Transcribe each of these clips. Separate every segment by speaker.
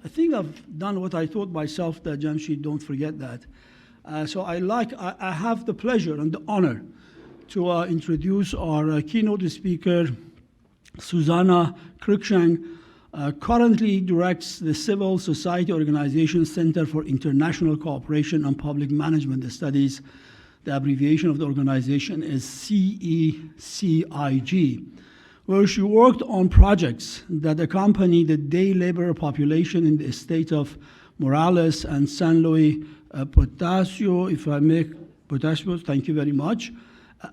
Speaker 1: I think I've done what I told myself that Jamshid, don't forget that. So I have the pleasure and the honor to introduce our keynote speaker, Susanna Cruikshank. Currently directs the Civil Society Organization Center for International Cooperation and Public Management Studies. The abbreviation of the organization is CECIG, where she worked on projects that accompany the day labor population in the state of Morales and San Luis Potosí, if I make Potosí, thank you very much,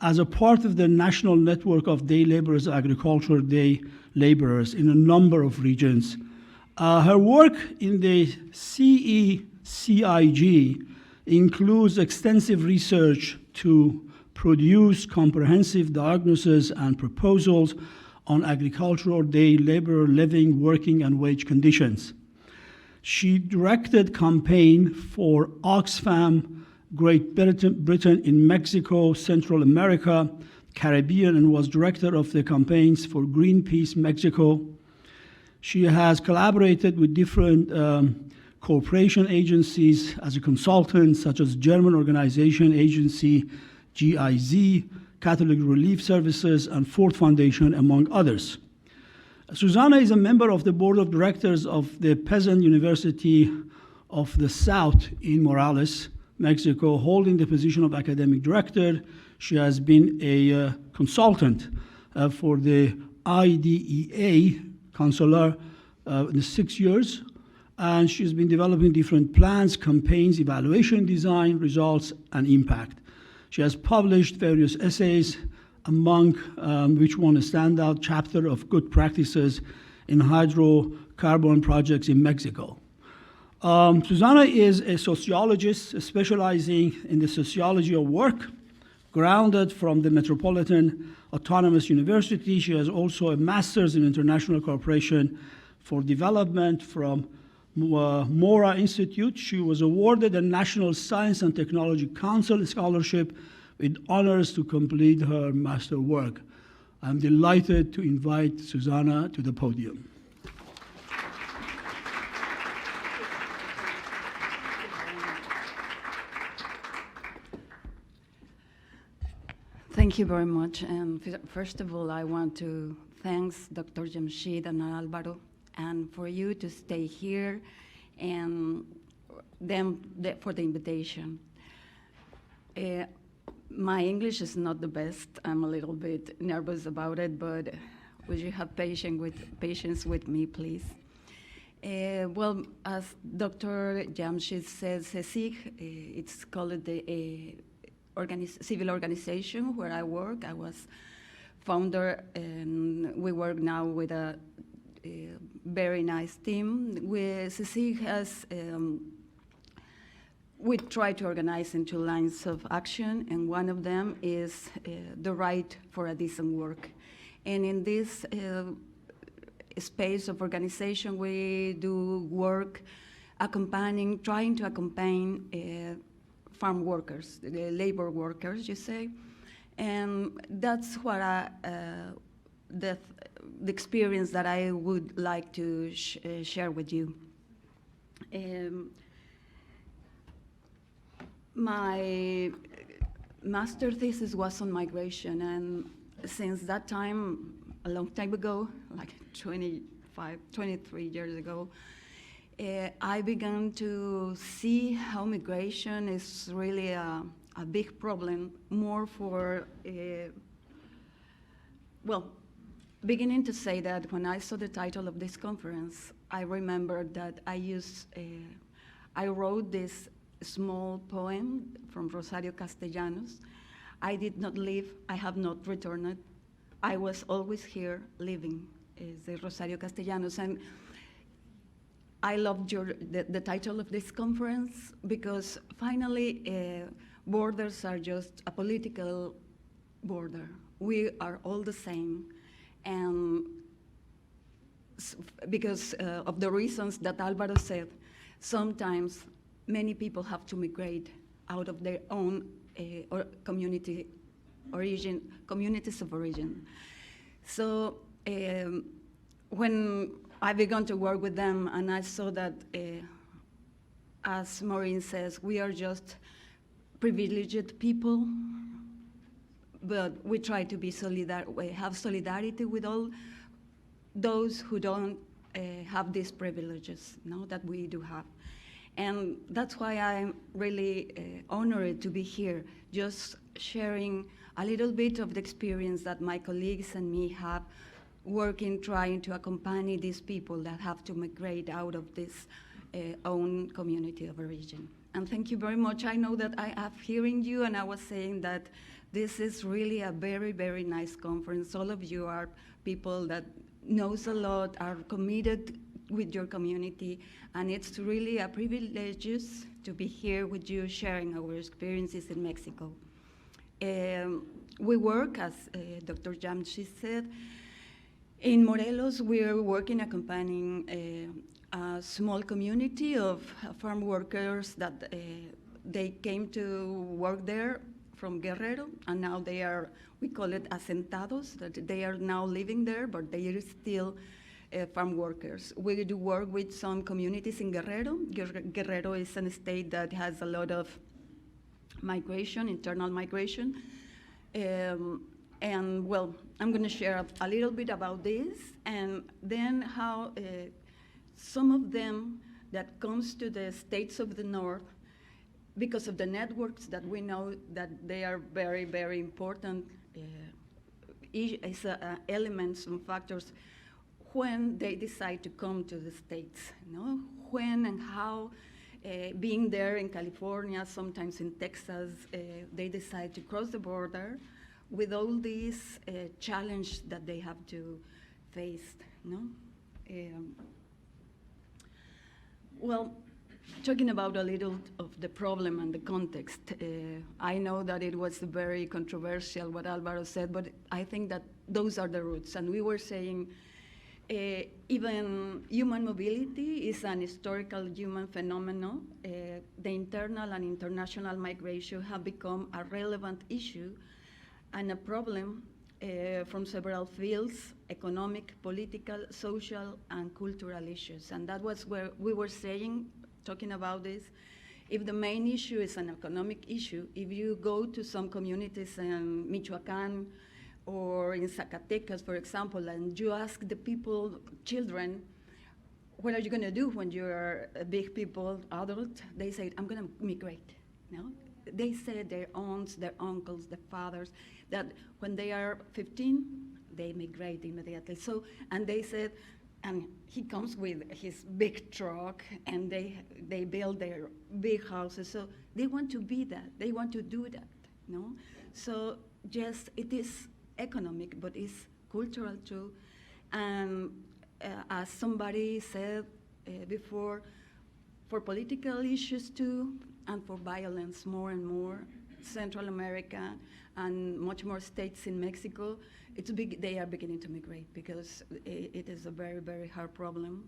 Speaker 1: as a part of the national network of day laborers, agricultural day laborers in a number of regions. Her work in the CECIG includes extensive research to produce comprehensive diagnoses and proposals on agricultural day labor living, working, and wage conditions. She directed campaign for Oxfam, Great Britain in Mexico, Central America, Caribbean, and was director of the campaigns for Greenpeace Mexico. She has collaborated with different cooperation agencies as a consultant, such as German organization agency GIZ, Catholic Relief Services, and Ford Foundation, among others. Susanna is a member of the board of directors of the Peasant University of the South in Morales, Mexico, holding the position of academic director. She has been a consultant for the IDEA counselor in 6 years, and she's been developing different plans, campaigns, evaluation design, results, and impact. She has published various essays, among which one a standout chapter of good practices in hydrocarbon projects in Mexico. Susanna is a sociologist specializing in the sociology of work, grounded from the Metropolitan Autonomous University. She has also a master's in international cooperation for development from Mora Institute. She was awarded a National Science and Technology Council scholarship with honors to complete her master work. I'm delighted to invite Susanna to the podium.
Speaker 2: Thank you very much. And first of all, I want to thank Dr. Jamshid and Alvaro, and for you to stay here, and them for the invitation. My English is not the best. I'm a little bit nervous about it, but would you have patience with me, please? Well, as Dr. Jamshid says, CESI, it's called the civil organization where I work. I was founder, and we work now with a very nice team. CESI has, we try to organize in 2 lines of action, and one of them is the right for a decent work. And in this space of organization, we do work trying to accompany farm workers, the labor workers, you say. And that's what the experience that I would like to share with you. My master thesis was on migration, and since that time, a long time ago, like 23 years ago, I began to see how migration is really a big problem, more for, well, beginning to say that when I saw the title of this conference, I remembered that I wrote this small poem from Rosario Castellanos. I did not leave, I have not returned. I was always here living, is the Rosario Castellanos. And I loved the title of this conference because finally borders are just a political border. We are all the same, and because of the reasons that Alvaro said, sometimes many people have to migrate out of their own communities of origin. So when I began to work with them, and I saw that, as Maureen says, we are just privileged people, but we try to be we have solidarity with all those who don't have these privileges, that we do have. And that's why I'm really honored to be here, just sharing a little bit of the experience that my colleagues and me have working, trying to accompany these people that have to migrate out of this own community of origin. And thank you very much. I know that I am hearing you, and I was saying that this is really a very, very nice conference. All of you are people that knows a lot, are committed with your community, and it's really a privilege to be here with you sharing our experiences in Mexico. We work, as Dr. Jamshi said, in Morelos. We're working accompanying a small community of farm workers that they came to work there from Guerrero, and now they are, we call it asentados, that they are now living there, but they are still farm workers. We do work with some communities in Guerrero. Guerrero is a state that has a lot of migration, internal migration. And well, I'm going to share a little bit about this, and then how some of them that comes to the states of the north, because of the networks that we know that they are very, very important elements and factors when they decide to come to the States, when and how, being there in California, sometimes in Texas, they decide to cross the border with all these challenges that they have to face, well, talking about a little of the problem and the context, I know that it was very controversial what Alvaro said, but I think that those are the roots. And we were saying even human mobility is an historical human phenomenon. The internal and international migration have become a relevant issue and a problem from several fields: economic, political, social, and cultural issues. And that was where we were saying, talking about this, if the main issue is an economic issue, if you go to some communities in Michoacan or in Zacatecas, for example, and you ask the people, children, what are you going to do when you're a big people, adult? They say, I'm going to migrate. They say their aunts, their uncles, their fathers, that when they are 15, they migrate immediately. So, and they said, and he comes with his big truck, and they build their big houses. So they want to be that. They want to do that. So yes, it is economic, but it's cultural too. And as somebody said before, for political issues too, and for violence more and more, Central America and much more states in Mexico, they are beginning to migrate because it is a very, very hard problem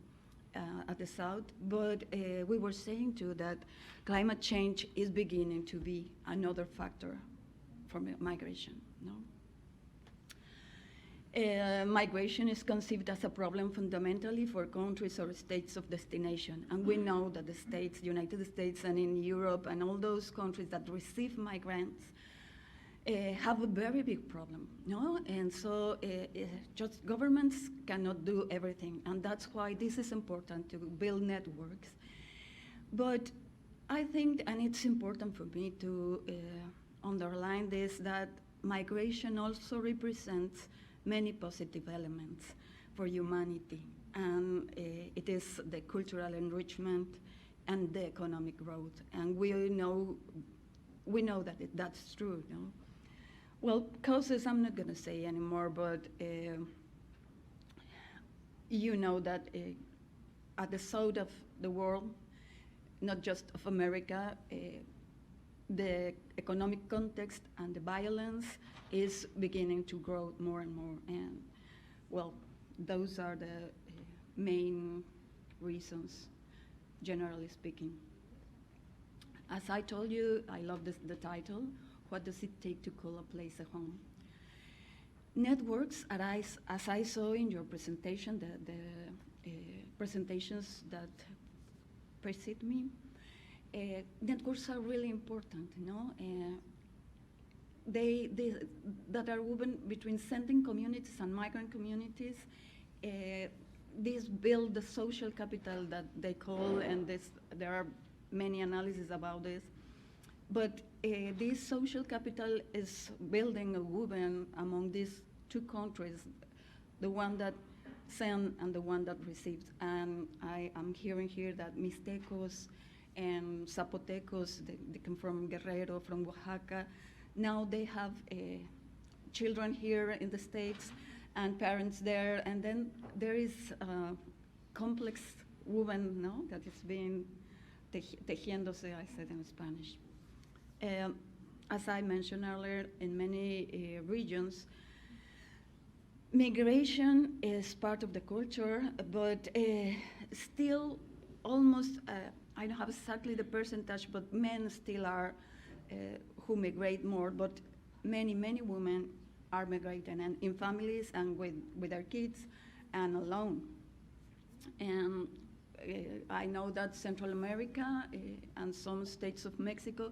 Speaker 2: at the south. But we were saying too that climate change is beginning to be another factor for migration. Migration is conceived as a problem fundamentally for countries or states of destination. And we know that the states, United States and in Europe and all those countries that receive migrants have a very big problem, And so just governments cannot do everything. And that's why this is important to build networks. But I think, and it's important for me to underline this, that migration also represents many positive elements for humanity, and it is the cultural enrichment and the economic growth, and we know that that's true. Well, causes I'm not going to say anymore, but you know that at the south of the world, not just of America, the economic context and the violence is beginning to grow more and more. And, well, those are the main reasons, generally speaking. As I told you, I love the title, What Does It Take to Call a Place a Home? Networks, as I saw in your presentation, presentations that precede me. Networks are really important, you know. They that are woven between sending communities and migrant communities. This build the social capital that they call, and there are many analyses about this. But this social capital is building a woven among these two countries, the one that sends and the one that receives. And I am hearing here that Mixtecos and Zapotecos, they come from Guerrero, from Oaxaca. Now they have children here in the States and parents there, and then there is a complex woven, no, that is being tejiéndose, I said in Spanish. As I mentioned earlier, in many regions, migration is part of the culture, but still almost, I don't have exactly the percentage, but men still are who migrate more, but many women are migrating, and in families and with their kids and alone. And I know that Central America and some states of Mexico,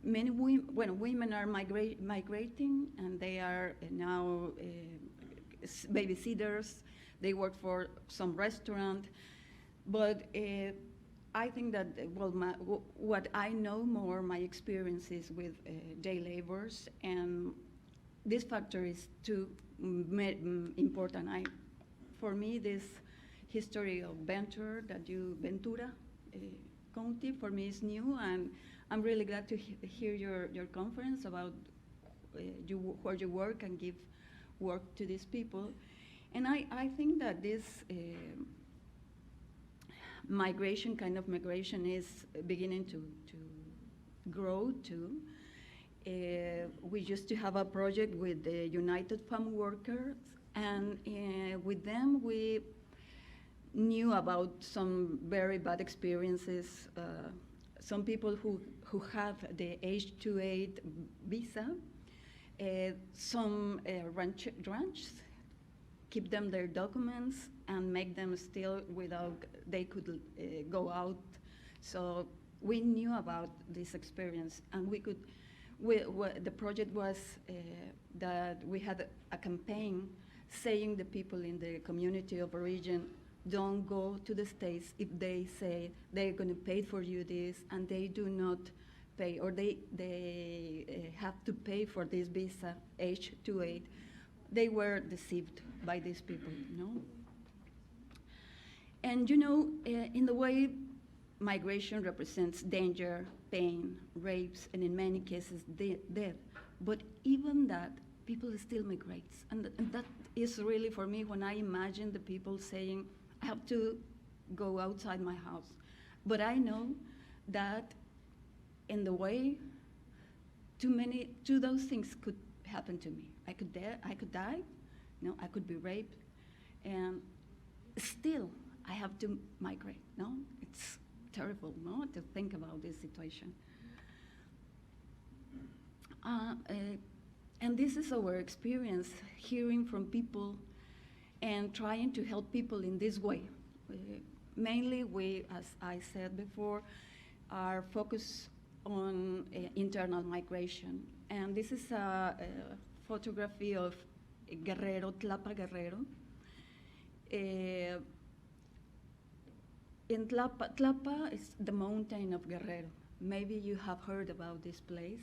Speaker 2: many women are migrating, and they are now babysitters. They work for some restaurant, but I think that, well, what I know more, my experiences with day laborers, and this factor is too important. For me, this history of Ventura County, for me is new, and I'm really glad to hear your conference about where you work and give work to these people. And I think that this migration, kind of migration, is beginning to grow too. We used to have a project with the United Farm Workers, and with them we knew about some very bad experiences. Some people who have the H-2A visa, some ranches keep them their documents and make them still without, they could go out. So we knew about this experience, and we could, the project was that we had a campaign saying the people in the community of origin, don't go to the States if they say they're going to pay for you this and they do not pay, or they have to pay for this visa, H-2A. They were deceived by these people, you know? And you know, in the way migration represents danger, pain, rapes, and in many cases, death. But even that, people still migrate. And that is really, for me, when I imagine the people saying, I have to go outside my house. But I know that in the way, those things could happen to me. I could die, no, I could be raped, and still I have to migrate, no? It's terrible, no, to think about this situation. And this is our experience, hearing from people and trying to help people in this way. Mainly we, as I said before, are focused on internal migration. And this is a photography of Guerrero, Tlapa Guerrero. In Tlapa is the mountain of Guerrero. Maybe you have heard about this place.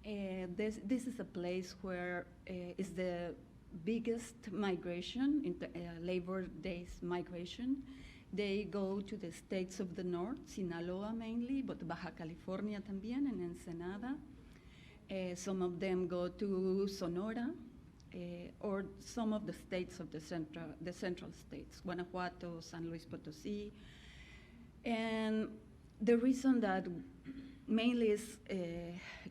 Speaker 2: This is a place where is the biggest migration, in the, Labor Days migration. They go to the states of the north, Sinaloa mainly, but Baja California también, and Ensenada. Some of them go to Sonora, or some of the states of the central states, Guanajuato, San Luis Potosí. And the reason that mainly is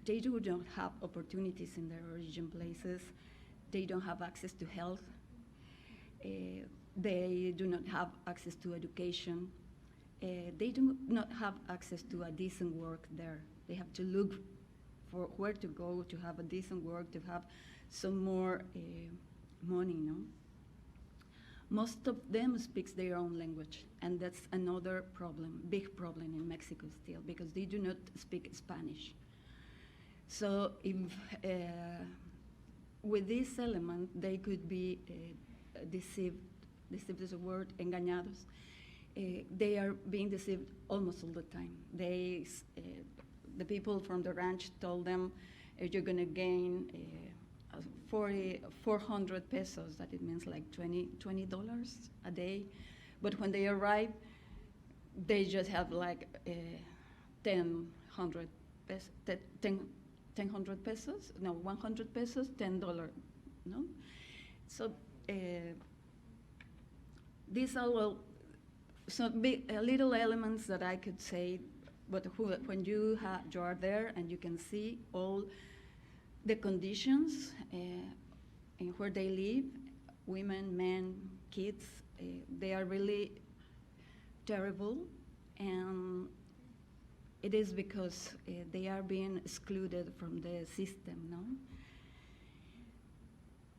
Speaker 2: they do not have opportunities in their origin places. They don't have access to health. They do not have access to education. They do not have access to a decent work there. They have to look for where to go to have a decent work, to have some more money, no? Most of them speaks their own language, and that's another problem, big problem in Mexico still, because they do not speak Spanish. So if, with this element, they could be deceived is a word, engañados. They are being deceived almost all the time. They, the people from the ranch told them, you're gonna gain 400 pesos, that it means like $20 a day. But when they arrive, they just have like 100 pesos, no, 100 pesos, $10, no? So these are little elements that I could say, but when you are there and you can see all the conditions in where they live, women, men, kids, they are really terrible, and it is because they are being excluded from the system, no?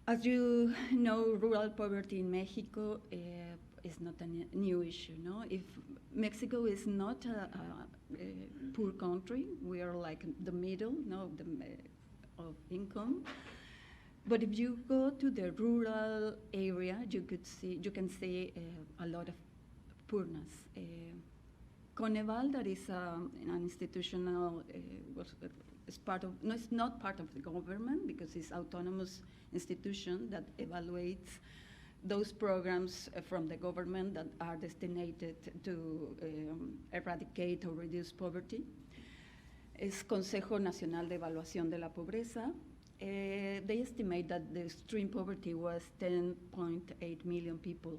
Speaker 2: As you know, rural poverty in Mexico is not a new issue, no? If Mexico is not a poor country, we are like the middle, no, of income. But if you go to the rural area, you can see a lot of poorness. Coneval, that is an institutional, is part of, no, it's not part of the government because it's autonomous institution that evaluates those programs from the government that are destined to eradicate or reduce poverty. Es Consejo Nacional de Evaluación de la Pobreza. They estimate that the extreme poverty was 10.8 million people,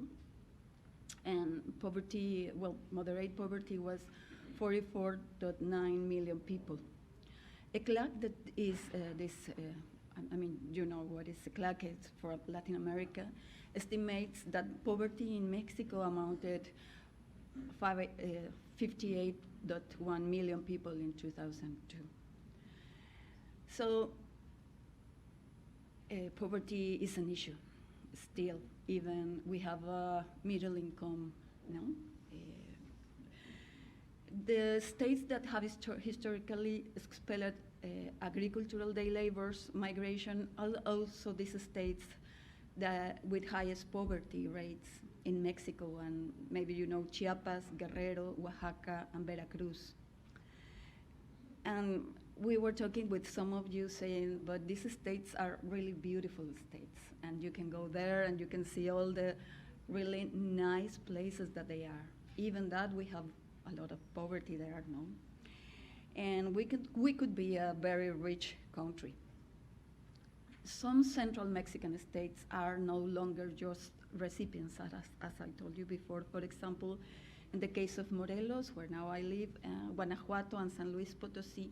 Speaker 2: and poverty, well, moderate poverty was 44.9 million people. ECLAC, that is I mean, you know what is ECLAC, it's for Latin America, estimates that poverty in Mexico amounted 58.1 million people in 2002. So poverty is an issue still, even we have a middle income, no? The states that have historically expelled agricultural day laborers migration are also these states that with highest poverty rates in Mexico, and maybe you know Chiapas, Guerrero, Oaxaca, and Veracruz. And we were talking with some of you saying, but these states are really beautiful states, and you can go there and you can see all the really nice places that they are. Even that, we have a lot of poverty there, no? And we could be a very rich country. Some central Mexican states are no longer just recipients, as I told you before. For example, in the case of Morelos, where now I live, Guanajuato and San Luis Potosí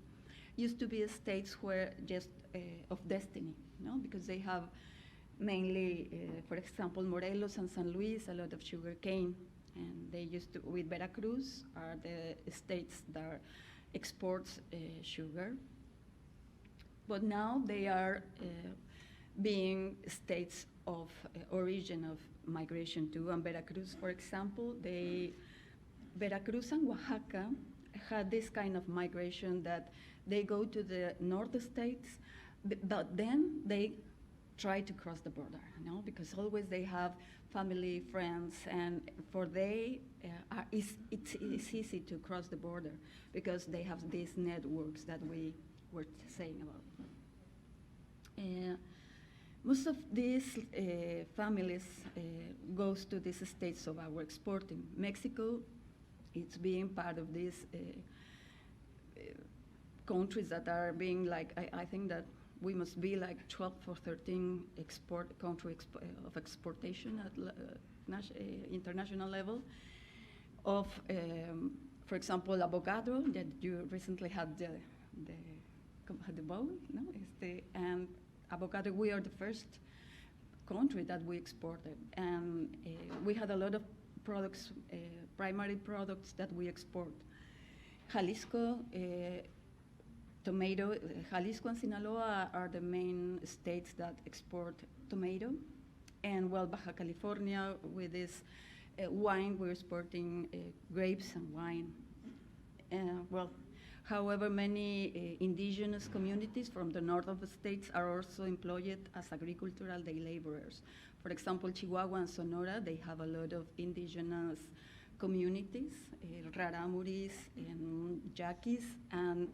Speaker 2: used to be states where just of destiny, no? Because they have mainly, for example, Morelos and San Luis, a lot of sugar cane, and they used to, with Veracruz, are the states that exports sugar. But now they are being states of origin of migration too. And Veracruz, for example, Veracruz and Oaxaca had this kind of migration that they go to the north states, but then they try to cross the border, you know, because always they have family, friends, and for it's easy to cross the border because they have these networks that we were saying about. Most of these families goes to these states of our exporting. Mexico, it's being part of these countries that are being like, I think that we must be like 12 or 13 country of exportation at international level of, for example, avocado that you recently had the bowl, no? And avocado, we are the first country that we exported, and we had a lot of products, primary products that we export. Jalisco, tomato, Jalisco and Sinaloa are the main states that export tomato, And well, Baja California with this wine, we're exporting grapes and wine. Well, however, many indigenous communities from the north of the states are also employed as agricultural day laborers. For example, Chihuahua and Sonora, they have a lot of indigenous communities, Raramuris and Yaquis, and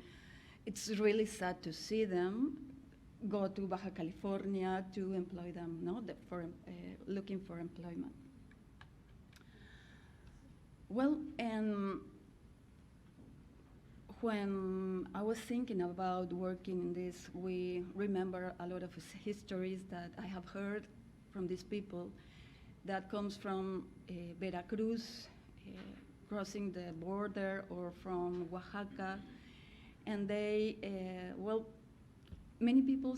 Speaker 2: it's really sad to see them go to Baja California to employ them, no, looking for employment. Well, and when I was thinking about working in this, we remember a lot of histories that I have heard from these people that comes from Veracruz, crossing the border, or from Oaxaca, and they, well, many people,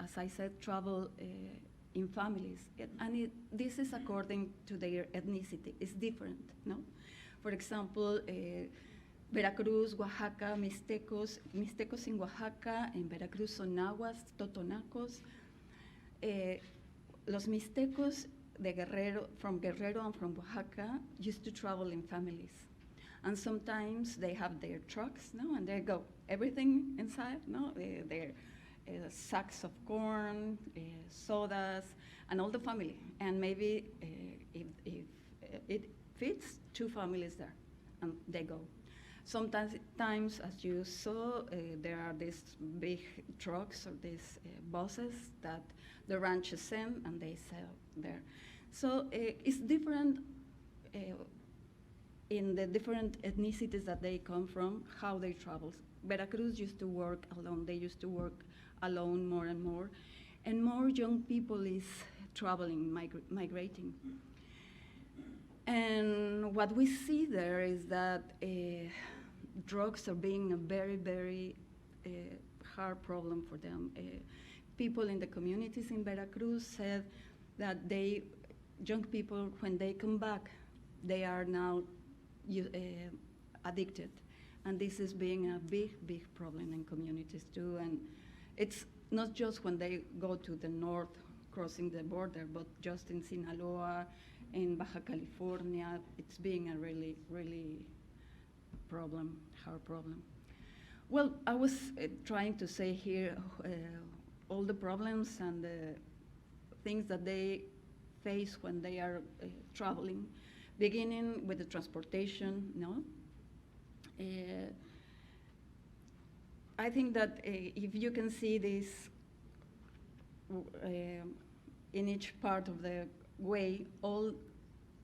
Speaker 2: as I said, travel in families, and this is according to their ethnicity. It's different, no? For example, Veracruz, Oaxaca, Mixtecos in Oaxaca, in Veracruz son Nahuas, Totonacos. Los Mixtecos from Guerrero and from Oaxaca used to travel in families. And sometimes they have their trucks, no, and they go, everything inside, no, their sacks of corn, sodas, and all the family. And maybe if it fits, 2 families there, and they go. Sometimes, as you saw, there are these big trucks or these buses that the ranches send, and they sell there. So it's different in the different ethnicities that they come from, how they travel. Veracruz used to work alone. They used to work alone more and more young people is traveling, migrating. And what we see there is that drugs are being a very, very hard problem for them. People in the communities in Veracruz said that young people, when they come back, they are now addicted. And this is being a big, big problem in communities too. And it's not just when they go to the north, crossing the border, but just in Sinaloa, in Baja California, it's being a really, really hard problem. Well, I was trying to say here all the problems and the things that they face when they are traveling, beginning with the transportation, no? I think that if you can see this in each part of the way, all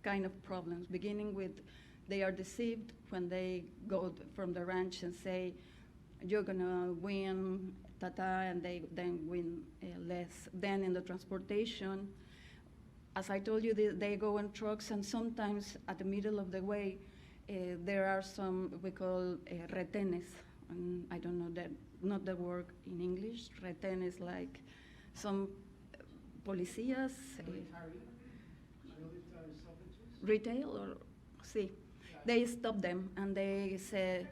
Speaker 2: kind of problems, beginning with they are deceived when they go from the ranch and say, you're gonna win, and they then win less. Then in the transportation, as I told you, they go in trucks, and sometimes at the middle of the way, there are some we call retenes. And I don't know that, not the word in English. Reten is like some policías. Retail or see. They stop them and they say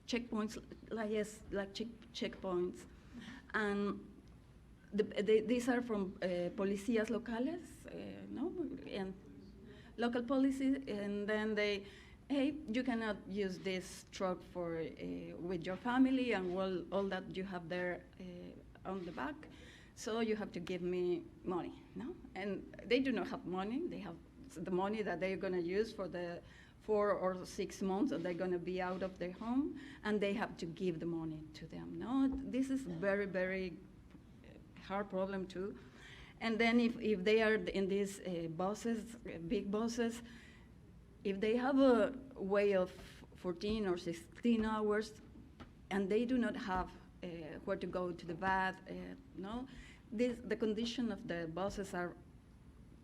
Speaker 2: checkpoints, like yes, like checkpoints, and these are from policías locales, no, and local policies, and then they, hey, you cannot use this truck for with your family and all that you have there on the back, so you have to give me money, no? And they do not have money. They have the money that they're going to use for the 4 or 6 months that they're going to be out of their home, and they have to give the money to them, no? This is very, very hard problem too. And then if they are in these buses, big buses, if they have a way of 14 or 16 hours, and they do not have where to go to the bath, no, the condition of the buses are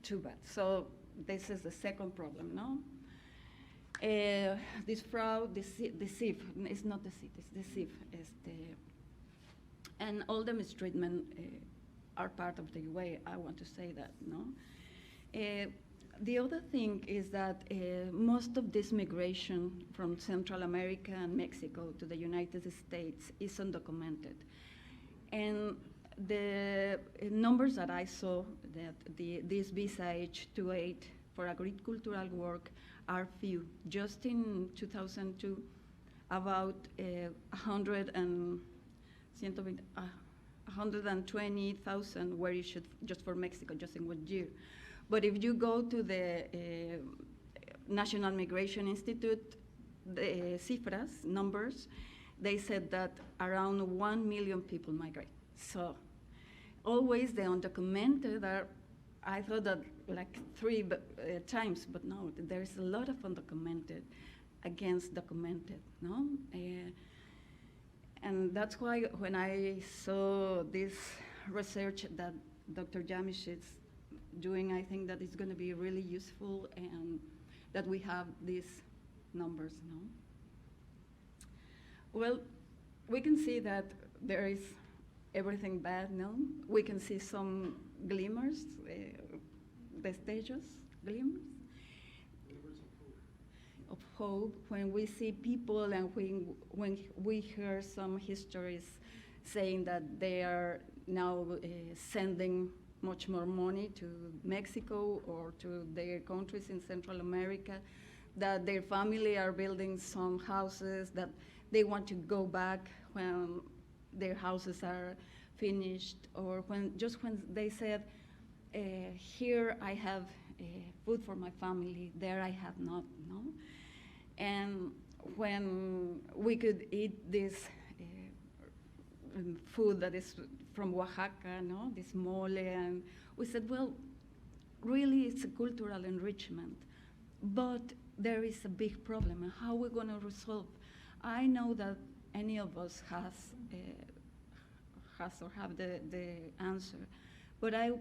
Speaker 2: too bad. So this is the second problem, no? This fraud, deceive, it's not deceit, it's deceive. And all the mistreatment are part of the way, I want to say that, no? The other thing is that most of this migration from Central America and Mexico to the United States is undocumented. And The numbers that I saw, that this visa age to 8 for agricultural work are few. Just in 2002, about 120,000 were issued just for Mexico, just in 1 year. But if you go to the National Migration Institute, the cifras, numbers, they said that around 1 million people migrate. So always the undocumented are, I thought that like 3 times, but no, there's a lot of undocumented against documented, no? And that's why when I saw this research that Dr. Jamish is doing, I think that it's gonna be really useful and that we have these numbers, no? Well, we can see that there is everything bad, no? We can see some glimmers, vestigios, glimmers of hope when we see people and when we hear some histories saying that they are now sending much more money to Mexico or to their countries in Central America, that their family are building some houses, that they want to go back when their houses are finished, or when they said, here I have food for my family, there I have not, no? And when we could eat this food that is from Oaxaca, no? This mole, and we said, well, really it's a cultural enrichment, but there is a big problem, and how we're gonna resolve? I know that any of us has or have the answer, but I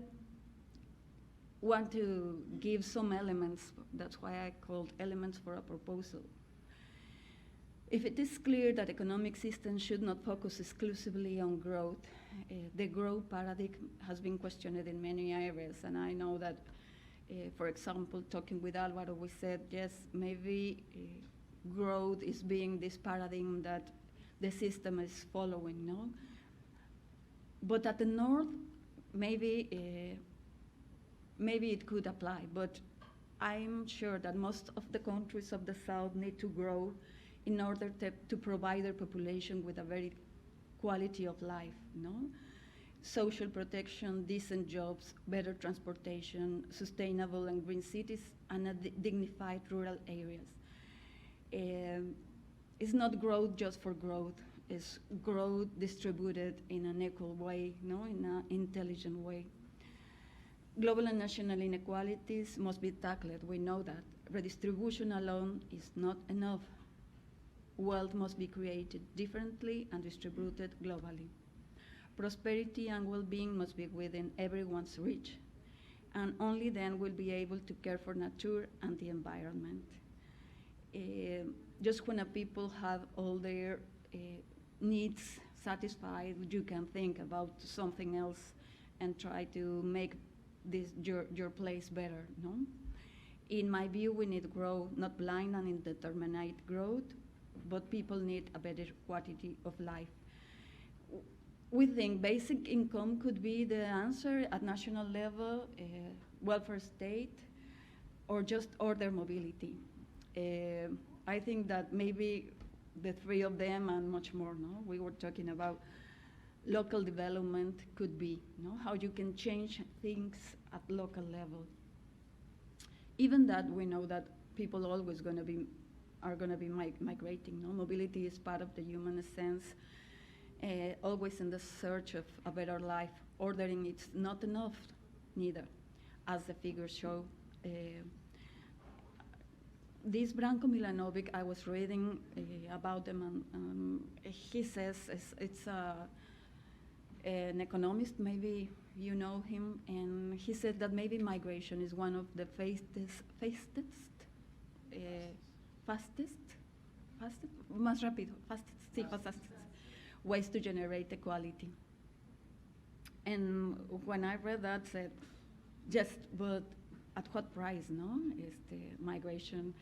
Speaker 2: want to give some elements. That's why I called elements for a proposal. If it is clear that economic systems should not focus exclusively on growth, the growth paradigm has been questioned in many areas, and I know that, for example, talking with Alvaro, we said, yes, maybe growth is being this paradigm that the system is following, no? But at the north, maybe it could apply, but I'm sure that most of the countries of the south need to grow in order to provide their population with a very quality of life, no? Social protection, decent jobs, better transportation, sustainable and green cities, and dignified rural areas. It's not growth just for growth. It's growth distributed in an equal way, no, in an intelligent way. Global and national inequalities must be tackled. We know that. Redistribution alone is not enough. Wealth must be created differently and distributed globally. Prosperity and well-being must be within everyone's reach, and only then we'll be able to care for nature and the environment. Just when a people have all their needs satisfied, you can think about something else and try to make this your place better, no? In my view, we need growth, not blind and indeterminate growth, but people need a better quality of life. We think basic income could be the answer at national level, welfare state, or just order mobility. I think that maybe the 3 of them and much more, no? We were talking about local development could be, no? How you can change things at local level. Even that, we know that people always are gonna be migrating, no? Mobility is part of the human essence, always in the search of a better life. Ordering it's not enough, neither, as the figures show. This Branko Milanovic, I was reading about them, and he says it's an economist, maybe you know him, and he said that maybe migration is one of the fastest, más rápido, fastest ways to generate equality. And when I read that, said, yes, but at what price, no? Is the migration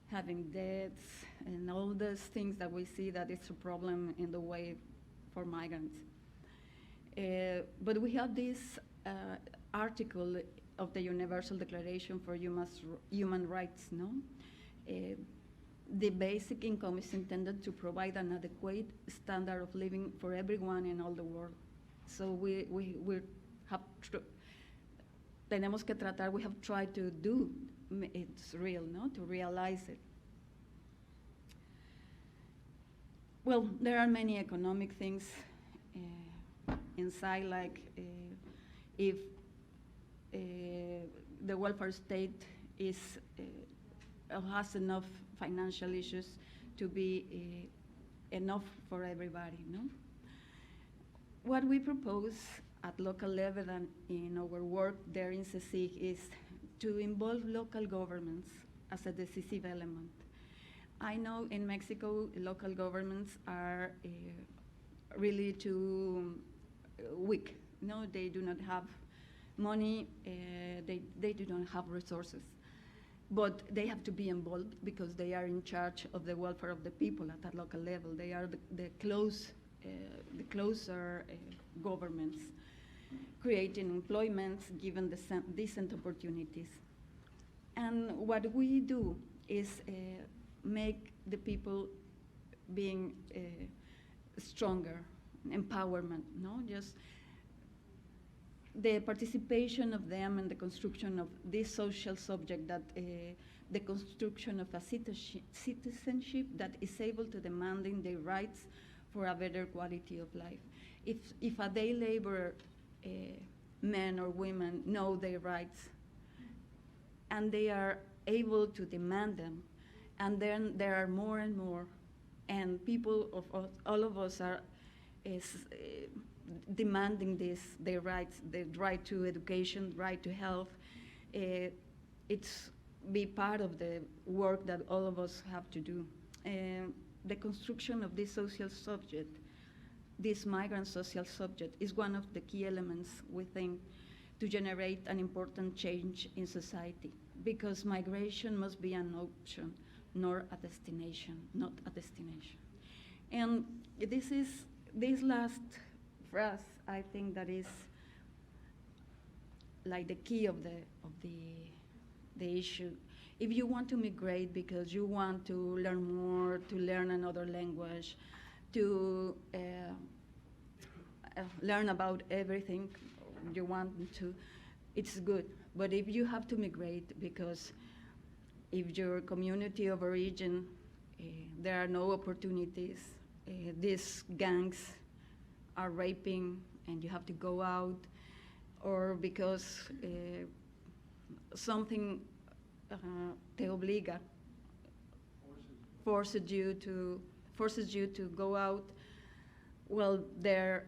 Speaker 2: having deaths and all those things that we see that it's a problem in the way for migrants. But we have this article of the Universal Declaration for Human Rights, no? The basic income is intended to provide an adequate standard of living for everyone in all the world. So we have tenemos que tratar, we have tried to do it's real, no? To realize it. Well, there are many economic things inside, like if the welfare state is has enough financial issues to be enough for everybody, no? What we propose at local level and in our work there in CESI is to involve local governments as a decisive element. I know in Mexico, local governments are really too weak. No, they do not have money, they do not have resources. But they have to be involved because they are in charge of the welfare of the people at that local level. They are the closer governments, creating employment, given the decent opportunities. And what we do is make the people being stronger, empowerment, no? Just the participation of them in the construction of this social subject, that the construction of a citizenship that is able to demanding their rights for a better quality of life. If a day laborer, men or women, know their rights and they are able to demand them, and then there are more and more, and people of all of us are demanding this, their rights, the right to education, right to health. It's be part of the work that all of us have to do. The construction of this social subject, this migrant social subject, is one of the key elements, we think, to generate an important change in society, because migration must be an option, not a destination. And this last phrase, I think that is like the key of the issue. If you want to migrate because you want to learn more, to learn another language, to learn about everything you want to, it's good. But if you have to migrate because if your community of origin, there are no opportunities, these gangs are raping and you have to go out, or because something te obliga, forces you to go out, well, there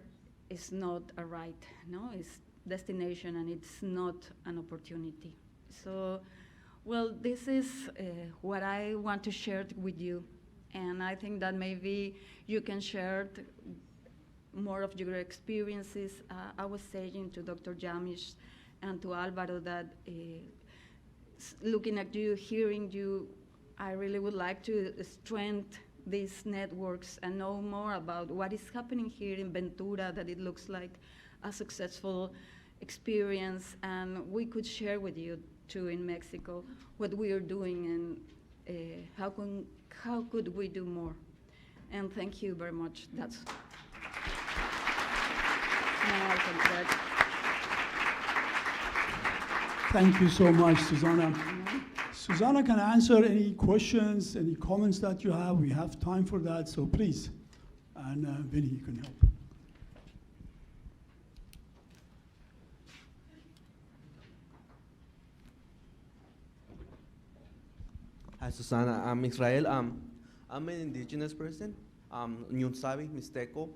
Speaker 2: is not a right, no? It's destination and it's not an opportunity. So, well, this is what I want to share with you. And I think that maybe you can share more of your experiences. I was saying to Dr. Jamish and to Alvaro that looking at you, hearing you, I really would like to strengthen these networks and know more about what is happening here in Ventura, that it looks like a successful experience, and we could share with you too in Mexico what we are doing and how could we do more. And thank you very much. That's now I can start.
Speaker 1: Thank you so much, Susanna. Susanna can answer any questions, any comments that you have. We have time for that, so please. And Vinny, you can help.
Speaker 3: Hi, Susana. I'm Israel. I'm an indigenous person. Nyunsabi, Mixteco.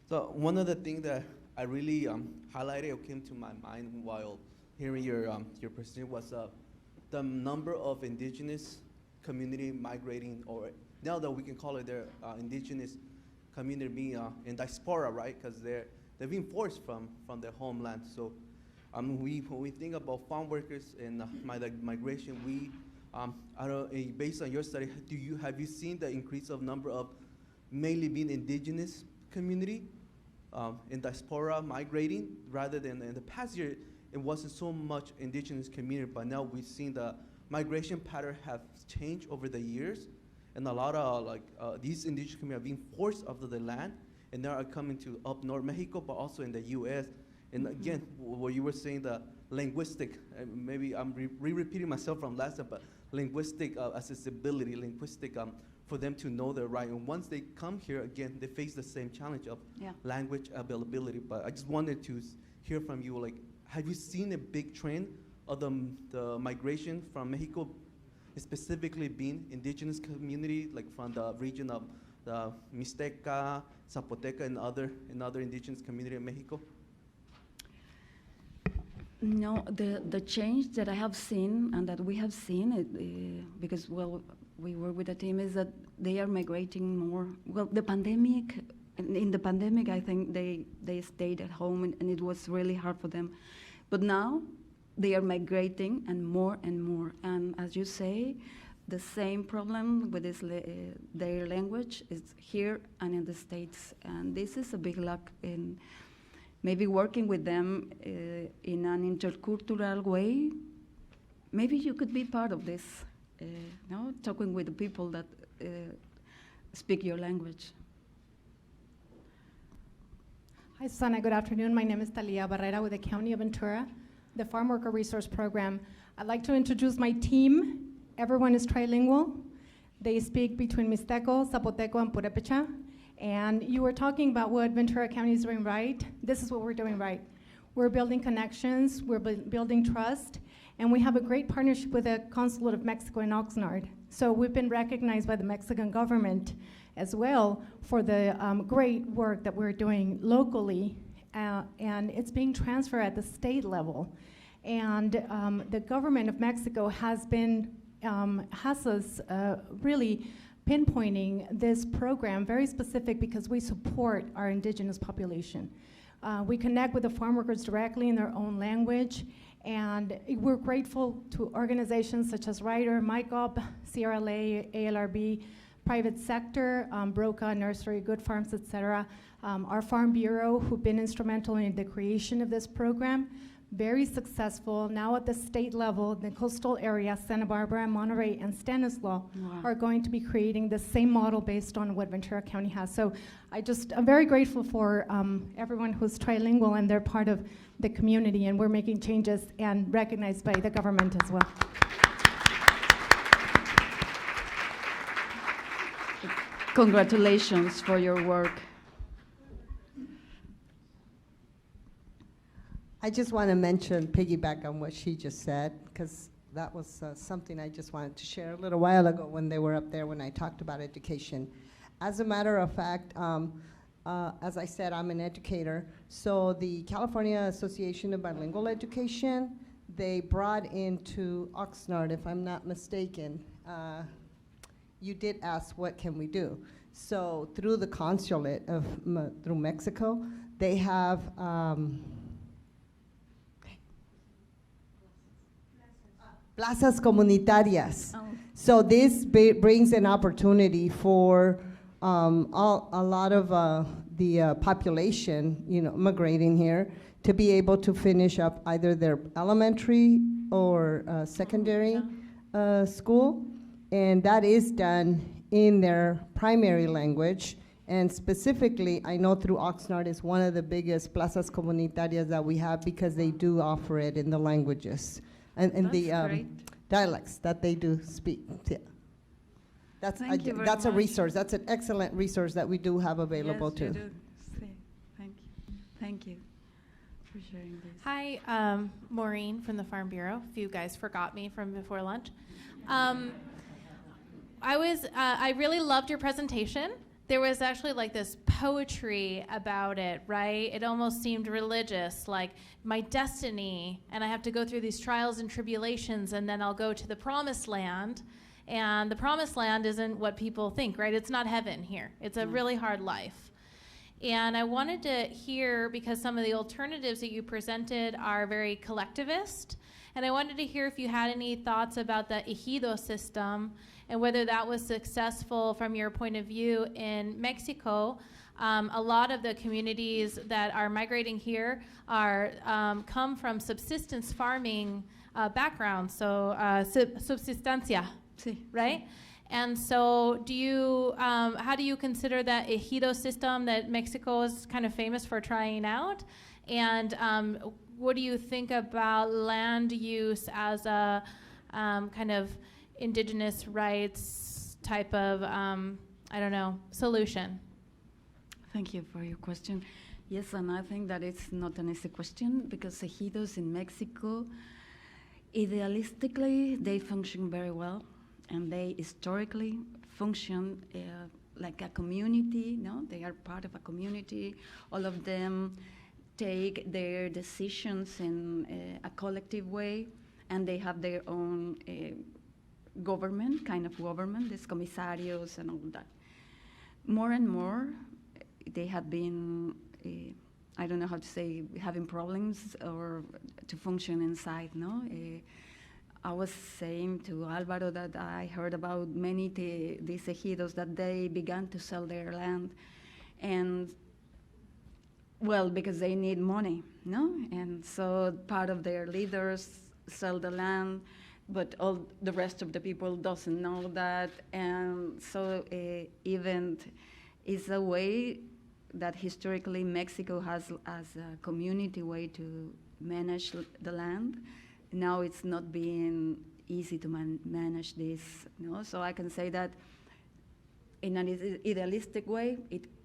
Speaker 3: So one of the things that I really highlighted or came to my mind while hearing your presentation was the number of indigenous community migrating, or now that we can call it their indigenous community being in diaspora, right? Because they've been forced from their homeland. So when we think about farm workers and migration, we I don't know, based on your study, have you seen the increase of number of mainly being indigenous community in diaspora migrating, rather than in the past year, it wasn't so much indigenous community, but now we've seen the migration pattern have changed over the years, and a lot of these indigenous communities are being forced off of the land, and they are coming to up north Mexico, but also in the U.S. And again, what you were saying, the linguistic, maybe I'm repeating myself from last time, but linguistic accessibility, linguistic for them to know their right. And once they come here, again, they face the same challenge of language availability. But I just wanted to hear from you, like, have you seen a big trend of the migration from Mexico, specifically being indigenous community, like from the region of the Mixteca, Zapoteca, and other indigenous community in Mexico?
Speaker 2: No, the change that I have seen and that we have seen, because, well, we work with a team, is that they are migrating more. Well, the pandemic, in the pandemic, I think they stayed at home and it was really hard for them. But now they are migrating and more. And as you say, the same problem with this their language is here and in the States. And this is a big luck in maybe working with them in an intercultural way. Maybe you could be part of this, no? Talking with the people that speak your language.
Speaker 4: Hi, Susana. Good afternoon. My name is Talia Barrera with the County of Ventura, the Farm Worker Resource Program. I'd like to introduce my team. Everyone is trilingual. They speak between Mixteco, Zapoteco, and Purepecha. And you were talking about what Ventura County is doing right. This is what we're doing right. We're building connections, we're building trust, and we have a great partnership with the Consulate of Mexico in Oxnard. So we've been recognized by the Mexican government as well for the great work that we're doing locally, and it's being transferred at the state level. And the government of Mexico has us really pinpointing this program very specific because we support our indigenous population. We connect with the farm workers directly in their own language, and we're grateful to organizations such as Ryder, MyGov, CRLA, ALRB, private sector, Broca, Nursery, Good Farms, etc. Our Farm Bureau, who've been instrumental in the creation of this program. Very successful. Now at the state level, the coastal area, Santa Barbara, Monterey, and Stanislaus are going to be creating the same model based on what Ventura County has. So I'm very grateful for everyone who's trilingual and they're part of the community, and we're making changes and recognized by the government as well.
Speaker 2: Congratulations for your work.
Speaker 5: I just want to piggyback on what she just said, because that was something I just wanted to share a little while ago when they were up there when I talked about education. As a matter of fact, as I said, I'm an educator. So the California Association of Bilingual Education, they brought into Oxnard, if I'm not mistaken, you did ask what can we do. So through the consulate of through Mexico, they have plazas comunitarias. Oh. So this brings an opportunity for a lot of the population, migrating here, to be able to finish up either their elementary or secondary school, and that is done in their primary language. And specifically, I know through Oxnard is one of the biggest plazas comunitarias that we have because they do offer it in the languages. And the dialects that they do speak. Yeah. That's a resource. That's an excellent resource that we do have available too.
Speaker 2: Yes, you do. Thank you. Thank you for sharing this.
Speaker 6: Hi, Maureen from the Farm Bureau. If you guys forgot me from before lunch. I really loved your presentation. There was actually like this poetry about it, right? It almost seemed religious, like my destiny, and I have to go through these trials and tribulations, and then I'll go to the promised land. And the promised land isn't what people think, right? It's not heaven here. It's a really hard life. And I wanted to hear, because some of the alternatives that you presented are very collectivist, And I wanted to hear if you had any thoughts about the Hedo system and whether that was successful from your point of view in Mexico. A lot of the communities that are migrating here are come from subsistence farming backgrounds, so subsistencia,
Speaker 2: Sí.
Speaker 6: right? And so do you, how do you consider that Hedo system that Mexico is kind of famous for trying out? And what do you think about land use as a kind of indigenous rights type of, I don't know, solution?
Speaker 2: Thank you for your question. Yes, and I think that it's not an easy question because ejidos in Mexico, idealistically, they function very well, and they historically function like a community. No, they are part of a community. All of them take their decisions in a collective way, and they have their own government, kind of government, these comisarios and all that. More and more, they have been, I don't know how to say, having problems or to function inside, no? I was saying to Alvaro that I heard about many these ejidos that they began to sell their land, and well, because they need money, no? And so part of their leaders sell the land, but all the rest of the people doesn't know that, and so even is a way that historically Mexico has as a community way to manage the land. Now it's not being easy to manage this, you know? So I can say that in an idealistic way,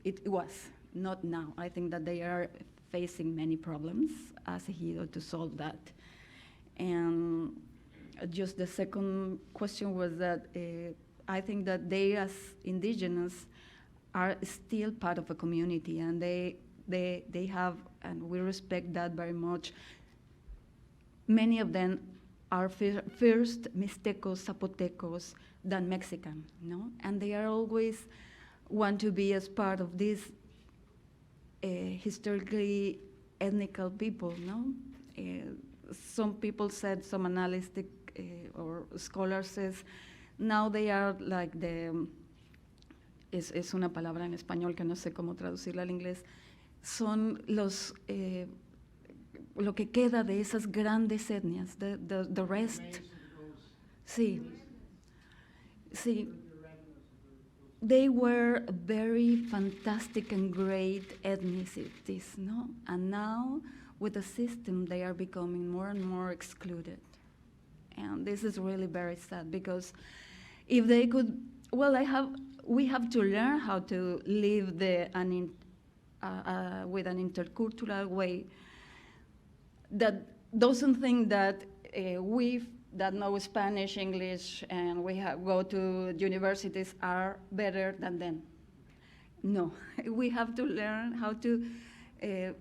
Speaker 2: it was, not now. I think that they are facing many problems as ejido to solve that. And just the second question was that I think that they as indigenous are still part of a community, and they have, and we respect that very much. Many of them are first Mixtecos, Zapotecos than Mexican, no? And they are always want to be as part of this historically ethnical people, no? Some people said, some analytic or scholar says, now they are like the, es una palabra en español que no sé cómo traducirla al inglés, son los, lo que queda de esas grandes etnias, the rest. Sí, sí. They were very fantastic and great ethnicities, no? And now, with the system, they are becoming more and more excluded. And this is really very sad, because if they could, well, we have to learn how to live with an intercultural way that doesn't think that we that know Spanish, English, and we go to universities are better than them. No, we have to learn how to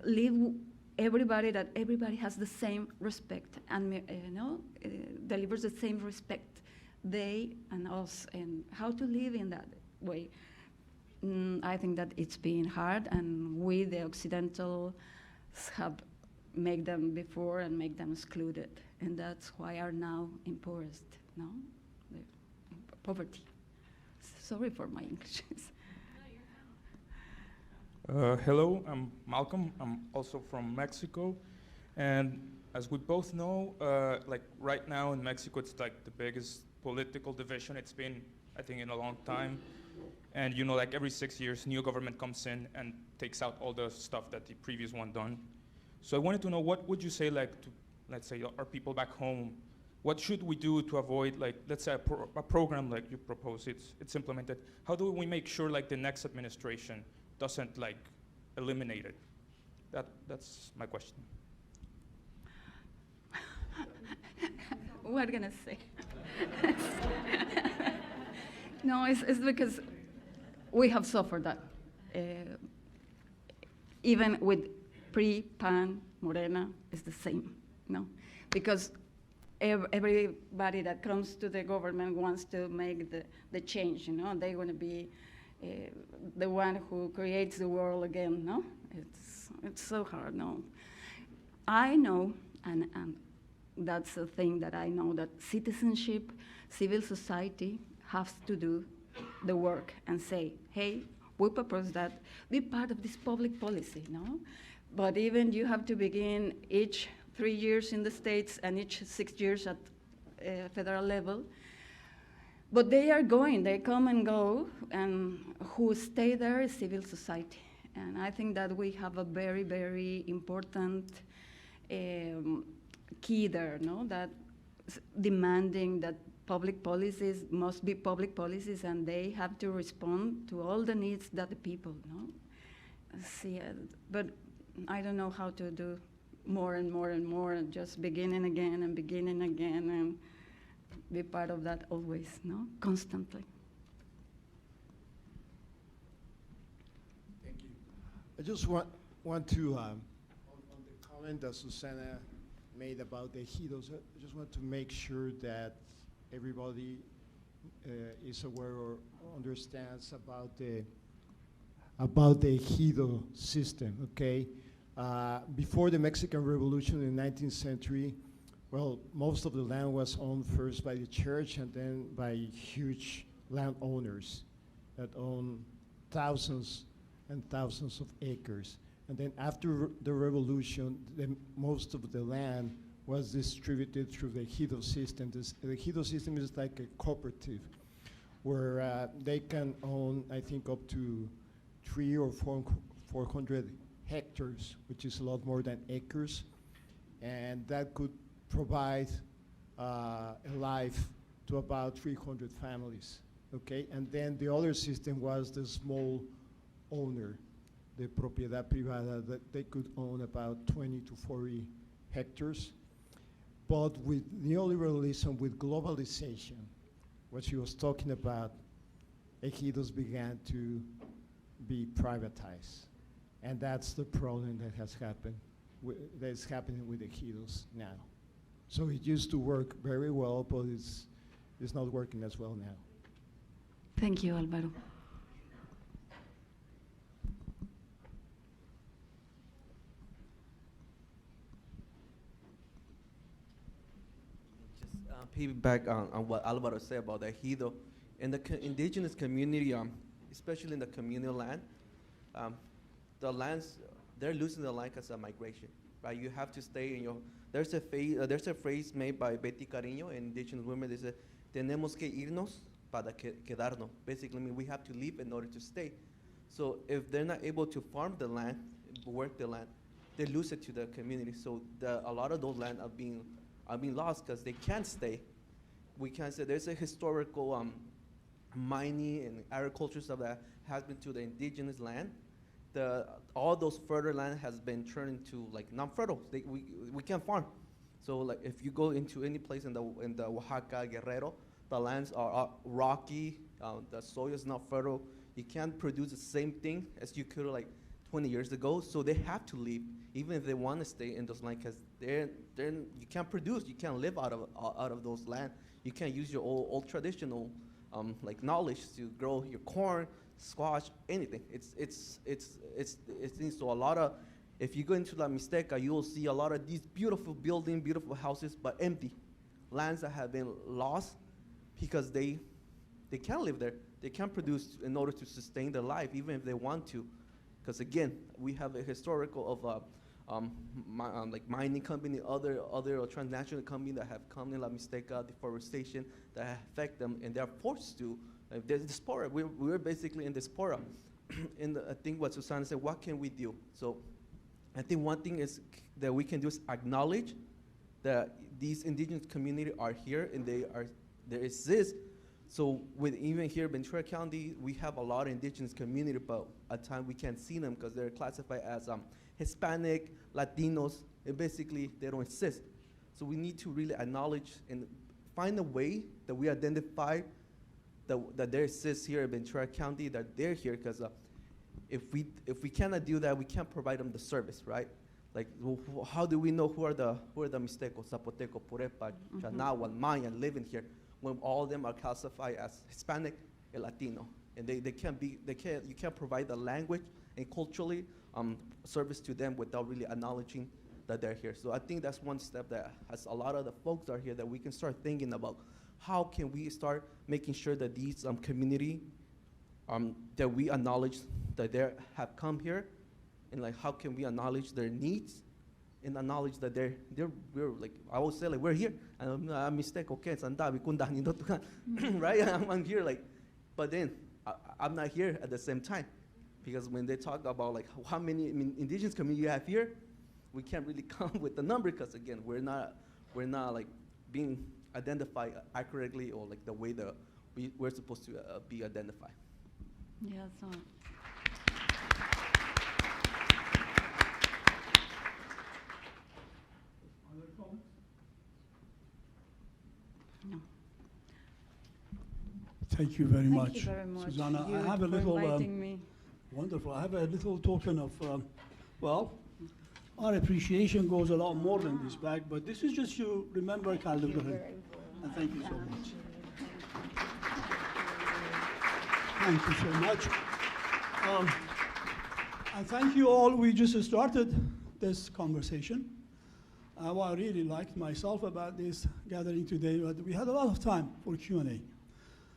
Speaker 2: live everybody, that everybody has the same respect and delivers the same respect, they and us, and how to live in that way. I think that it's been hard, and we, the Occidentals, have made them before and make them excluded, and that's why are now impoverished, no? The poverty. Sorry for my English.
Speaker 7: Hello, I'm Malcolm. I'm also from Mexico, and as we both know, like right now in Mexico, it's like the biggest political division it's been, I think, in a long time. And you know, like every 6 years, new government comes in and takes out all the stuff that the previous one done. So I wanted to know, what would you say, like, to, let's say, our people back home? What should we do to avoid, like, let's say a program like you propose, it's implemented. How do we make sure, like, the next administration doesn't, like, eliminate it? That's my question.
Speaker 2: What can I say? No, it's because we have suffered that. Even with pre-PAN, Morena, it's the same, no? Because everybody that comes to the government wants to make the change, you know? They want to be the one who creates the world again, no? It's so hard, no? I know, and that's a thing that I know, that citizenship, civil society has to do the work and say, hey, we propose that, be part of this public policy, no? But even you have to begin each 3 years in the States and each 6 years at federal level. But they are going, they come and go, and who stay there is civil society. And I think that we have a very, very important key there, no? That demanding that public policies must be public policies, and they have to respond to all the needs that the people, no? See, but I don't know how to do more and more and more, and just beginning again and beginning again, and be part of that always, no? Constantly.
Speaker 8: Thank you. I just want to, on the comment that Susana made about the Hedos, I just want to make sure that everybody is aware or understands about the Hedo system, okay? Before the Mexican Revolution in the 19th century, well, most of the land was owned first by the church and then by huge landowners that own thousands and thousands of acres. And then after the revolution, most of the land was distributed through the Hedo system. The Hedo system is like a cooperative where they can own, I think, up to 300 or 400 hectares, which is a lot more than acres. And that could provide a life to about 300 families, okay? And then the other system was the small owner, the propiedad privada, that they could own about 20 to 40 hectares. But with neoliberalism, with globalization, what she was talking about, ejidos began to be privatized. And that's the problem that has happened, that is happening with ejidos now. So it used to work very well, but it's not working as well now.
Speaker 2: Thank you, Alvaro.
Speaker 3: Just piggyback on what Alvaro said about the Hedo. In the indigenous community, especially in the communal land, the lands, they're losing the land because of migration, right? You have to stay in your, there's a phrase made by Betty Cariño, an indigenous women, they say, tenemos que irnos para quedarnos. Basically, I mean, we have to leave in order to stay. So if they're not able to farm the land, work the land, they lose it to the community. So a lot of those land are being lost because they can't stay. We can say there's a historical mining and agriculture stuff that has been to the indigenous land. All those fertile land has been turned into like non-fertile. We can't farm. So like if you go into any place in the Oaxaca, Guerrero, the lands are rocky. The soil is not fertile. You can't produce the same thing as you could like 20 years ago. So they have to leave, even if they want to stay in those lands, because you can't produce. You can't live out of those land. You can't use your old traditional like knowledge to grow your corn, squash, anything. It's so a lot of, if you go into La Mixteca, you will see a lot of these beautiful buildings, beautiful houses, but empty. Lands that have been lost because they can't live there. They can't produce in order to sustain their life, even if they want to. Because again, we have a historical of like mining company, other transnational company that have come in La Mixteca, deforestation, that affect them, and they're forced to. There's diaspora. We're basically in diaspora. And I think what Susana said, what can we do? So I think one thing is that we can do is acknowledge that these indigenous communities are here and they exist. So with even here in Ventura County, we have a lot of indigenous community, but at times we can't see them because they're classified as Hispanic, Latinos, and basically they don't exist. So we need to really acknowledge and find a way that we identify that there exists here in Ventura County, that they're here, because if we cannot do that, we can't provide them the service, right? Like, how do we know who are the Mixtecos, Zapoteco, Purepa, Chanahua, Mayan living here when all of them are classified as Hispanic and Latino, and you can't provide the language and culturally service to them without really acknowledging that they're here. So I think that's one step that has a lot of the folks are here that we can start thinking about. How can we start making sure that these community, that we acknowledge that they have come here, and like how can we acknowledge their needs, and acknowledge that we're like, I always say like, we're here, and I'm mistake, okay, it's right? I'm here like, but then I'm not here at the same time, because when they talk about like how many indigenous community you have here, we can't really come with the number, because again, we're not like being identified accurately, or like the way that we're supposed to be identified.
Speaker 2: Yeah, so.
Speaker 1: Other comments?
Speaker 2: No.
Speaker 1: Thank you very much.
Speaker 2: Thank you very much,
Speaker 1: Susanna.
Speaker 2: you
Speaker 1: I have a
Speaker 2: for
Speaker 1: little,
Speaker 2: inviting me.
Speaker 1: wonderful. I have a little token of, well, our appreciation goes a lot more than this bag, but this is just to remember Calderon. And thank you so much. Thank you so much. And thank you all. We just started this conversation. What I really liked myself about this gathering today was we had a lot of time for Q&A,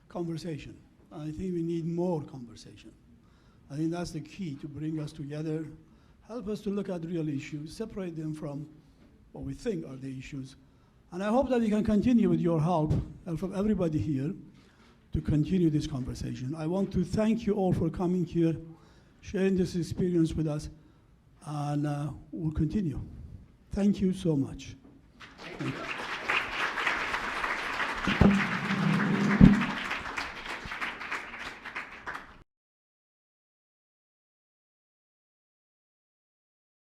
Speaker 1: conversation. I think we need more conversation. I think that's the key to bring us together, help us to look at real issues, separate them from what we think are the issues. And I hope that we can continue with your help and from everybody here to continue this conversation. I want to thank you all for coming here, sharing this experience with us, and we'll continue. Thank you so much. Thank you.